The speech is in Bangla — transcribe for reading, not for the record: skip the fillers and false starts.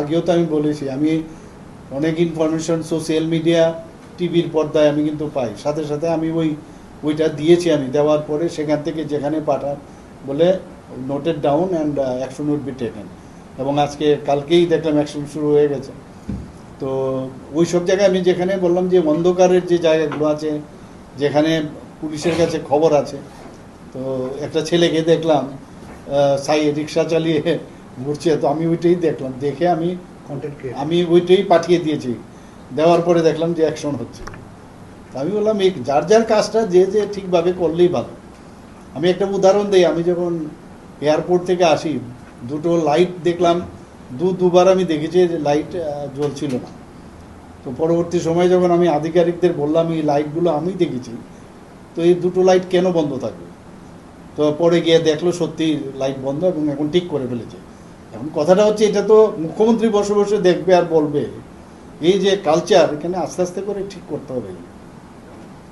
আগেও তো আমি বলেছি, আমি অনেক ইনফরমেশন সোশ্যাল মিডিয়া টিভির পর্দায় আমি কিন্তু পাই, সাথে সাথে আমি ওইটা দিয়েছি, আমি দেওয়ার পরে সেখান থেকে যেখানে পাঠান বলে noted down and action would be taken, এবং আজকে কালকেই দেখলাম অ্যাকশন শুরু হয়ে গেছে। তো ওই সব জায়গায় আমি যেখানে বললাম যে অন্ধকারের যে জায়গাগুলো আছে, যেখানে পুলিশের কাছে খবর আছে, তো একটা ছেলেকে দেখলাম রিক্সা চালিয়ে ঘুরছে, তো আমি ওইটাই দেখলাম, দেখে আমি ওইটাই পাঠিয়ে দিয়েছি, দেওয়ার পরে দেখলাম যে অ্যাকশন হচ্ছে। আমি বললাম এই যার যার কাজটা যে যে ঠিকভাবে করলেই ভালো। আমি একটা উদাহরণ দিই, আমি যখন এয়ারপোর্ট থেকে আসি, দুটো লাইট দেখলাম, দুবার আমি দেখেছি যে লাইট জ্বলছিল না। তো পরবর্তী সময় যখন আমি আধিকারিকদের বললাম এই লাইটগুলো আমি দেখেছি, তো এই দুটো লাইট কেন বন্ধ থাকবে, তো পরে গিয়ে দেখলো সত্যি লাইট বন্ধ এবং এখন ঠিক করে ফেলেছে। এখন কথাটা হচ্ছে, এটা তো মুখ্যমন্ত্রী বসে বসে দেখবে আর বলবে, এই যে কালচার, এখানে আস্তে আস্তে করে ঠিক করতে হবে।